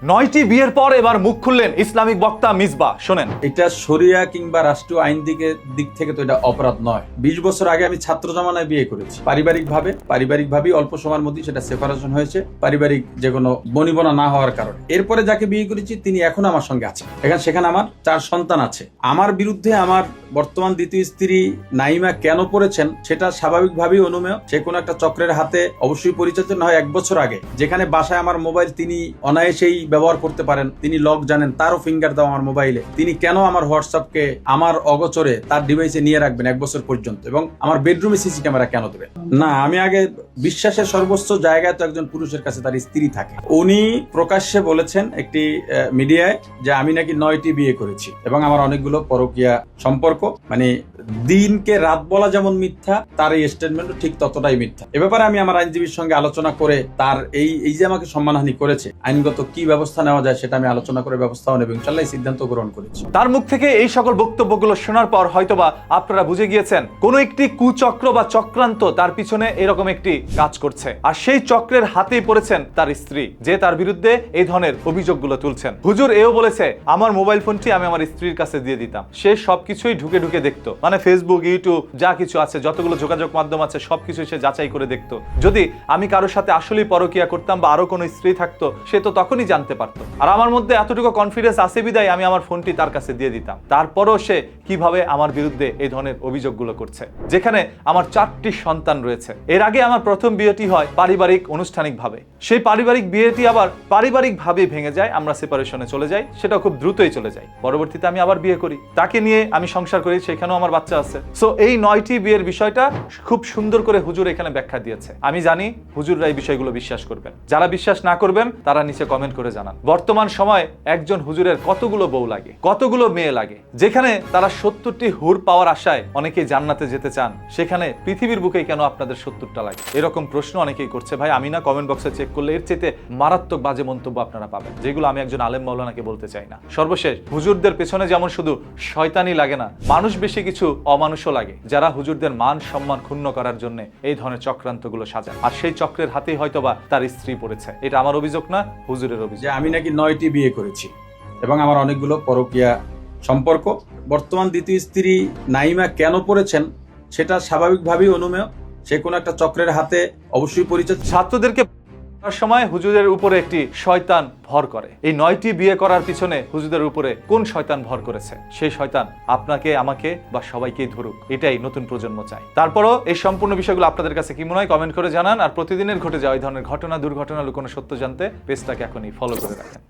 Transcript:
9টি বিয়ের পর এবার মুখ খুললেন ইসলামিক বক্তা মিসবাহ। শোনেন, এটা শরিয়া কিংবা রাষ্ট্রীয় আইন দিক থেকে তো এটা অপরাধ নয়। 20 বছর আগে আমি ছাত্র জমানায় বিয়ে করেছি, পারিবারিকভাবেই অল্প সময়ের মধ্যে সেটা সেপারেশন হয়েছে, পারিবারিক যে কোনো বনিবনা না হওয়ার কারণে। এরপরে যাকে বিয়ে করেছি তিনি এখনো আমার সঙ্গে আছে, সেখানে আমার 4 সন্তান আছে। আমার বিরুদ্ধে আমার বর্তমান দ্বিতীয় স্ত্রী নাইমা কেন পড়েছেন সেটা স্বাভাবিকভাবেই অনুমেয়। সে কোনো একটা চক্রের হাতে অবশ্যই পরিচিত না হয় 1 বছর আগে, যেখানে বাসায় আমার মোবাইল তিনি অনায়াসেই ব্যবহার করতে পারেন, তিনি লক জানেন, তারও ফিঙ্গার দাও আমার মোবাইলে। তিনি কেন আমার হোয়াটসঅ্যাপকে আমার অগোচরে তার ডিভাইসে নিয়ে রাখবেন 1 বছর পর্যন্ত, এবং আমার বেডরুমে সিসি ক্যামেরা কেন দেবেন? না, আমি আগে বিশ্বাসের সর্বোচ্চ জায়গায় তো একজন পুরুষের কাছে তার স্ত্রী থাকে। উনি প্রকাশ্যে বলেছেন একটি মিডিয়ায় যে আমি নাকি 9টি বিয়ে করেছি এবং আমার অনেকগুলো পরকীয়া সম্পর্ক। মানে দিনকে রাত বলা যেমন মিথ্যা, তার এই স্টেটমেন্টও ঠিক ততটাই মিথ্যা। এ ব্যাপারে আমি আমার আইনজীবীর সঙ্গে আলোচনা করে তার এই যে আমাকে সম্মানহানি করেছে, আইনগত কি ব্যবস্থা নেওয়া যায় সেটা আমি আলোচনা করে ব্যবস্থাও নেব, ইনশাআল্লাহ সিদ্ধান্ত গ্রহণ করেছি। তার মুখ থেকে এই সকল বক্তব্যগুলো শোনার পর হয়তোবা আপনারা বুঝে গিয়েছেন কোন একটি কুচক্র বা চক্রান্ত তার পিছনে এরকম একটি কাজ করছে, আর সেই চক্রের হাতেই পড়েছেন তার স্ত্রী, যে তার বিরুদ্ধে এই ধরনের অভিযোগগুলো তুলছেন। হুজুর এও বলেছে আমার মোবাইল ফোনটি আমি আমার স্ত্রীর কাছে দিয়ে দিতাম, সে সবকিছুই ঢুকে ঢুকে দেখতো, মানে ফেসবুক, ইউটিউব যা কিছু আছে, যতগুলো যোগাযোগ মাধ্যম আছে সবকিছু সে যাচাই করে দেখতো। যদি আমি কারোর সাথে আসলেই পরকীয়া করতাম বা আরো কোনো স্ত্রী থাকতো, সে তো তখনই জানতে পারতো। আর আমার মধ্যে এতটুকু কনফিডেন্স আছে বিদায় আমি আমার ফোনটি তার কাছে দিয়ে দিতাম। তারপরও সে কিভাবে আমার বিরুদ্ধে এই ধরনের অভিযোগগুলো করছে, যেখানে আমার 4টি সন্তান রয়েছে। এর আগে আমার প্রথম বিয়েটি হয় পারিবারিক আনুষ্ঠানিক ভাবে, সেই পারিবারিক বিয়েটি আবার পারিবারিক ভাবে ভেঙে যায়, আমরা সেপারেশনে চলে যাই, সেটা খুব দ্রুতই চলে যায়। পরবর্তীতে আমি আবার বিয়ে করি, তাকে নিয়ে আমি সংসার করি, সেখানেও আমার বাচ্চা আছে। সো এই 9টি বিয়ের বিষয়টা খুব সুন্দর করে হুজুর এখানে ব্যাখ্যা দিয়েছে। আমি জানি হুজুররা এই বিষয়গুলো বিশ্বাস করবেন, যারা বিশ্বাস না করবেন তারা নিচে কমেন্ট করে জানান। বর্তমান সময় একজন হুজুরের কতগুলো বউ লাগে, কতগুলো মেয়ে লাগে, যেখানে তারা 70টি হুর পাওয়ার আশায় অনেকেই জান্নাতে যেতে চান, সেখানে পৃথিবীর বুকেই কেন আপনাদের 70টা লাগে? এরকম প্রশ্ন অনেকেই করছে। ভাই আমি না কমেন্ট বক্সে চেক করলে এর চেয়ে মারাত্মক বাজে মন্তব্য আপনারা পাবেন, যেগুলো আমি একজন আলেম মাওলানাকে বলতে চাই না। সর্বশেষ, হুজুরদের পেছনে যেমন শুধু শয়তানি লাগে না, মানুষ বেশি কিছু অমানুষও লাগে, যারা হুজুরদের মান সম্মান ক্ষুণ্ণ করার জন্য এই ধরনের চক্রান্তগুলো সাজান। আর সেই চক্রের হাতেই হয়তোবা তার স্ত্রী পড়েছে। এটা আমার অভিযোগ না, হুজুরের অভিযোগ। যে আমি নাকি 9টি বিয়ে করেছি এবং আমার অনেকগুলো পরকীয়া সম্পর্ক। বর্তমান দ্বিতীয় স্ত্রী নাইমা কেন পড়েছেন সেটা স্বাভাবিকভাবেই অনুমেয়। সে কোনো একটা চক্রের হাতে অবশ্যই পরিচিত। ছাত্রদেরকে সময় হুজুরের উপরে একটি শয়তান ভর করে। এই 9টি বিয়ে করার পিছনে হুজুরের উপরে কোন শয়তান ভর করেছে? সেই শয়তান আপনাকে, আমাকে বা সবাইকেই ধরুক, এটাই নতুন প্রজন্ম চায়। তারপরও এই সম্পূর্ণ বিষয়গুলো আপনাদের কাছে কি মনে হয় কমেন্ট করে জানান। আর প্রতিদিনের ঘটে যাওয়া এই ধরনের ঘটনা, দুর্ঘটনা, লুকোনো সত্য জানতে পেজটাকে এখনই ফলো করে রাখেন।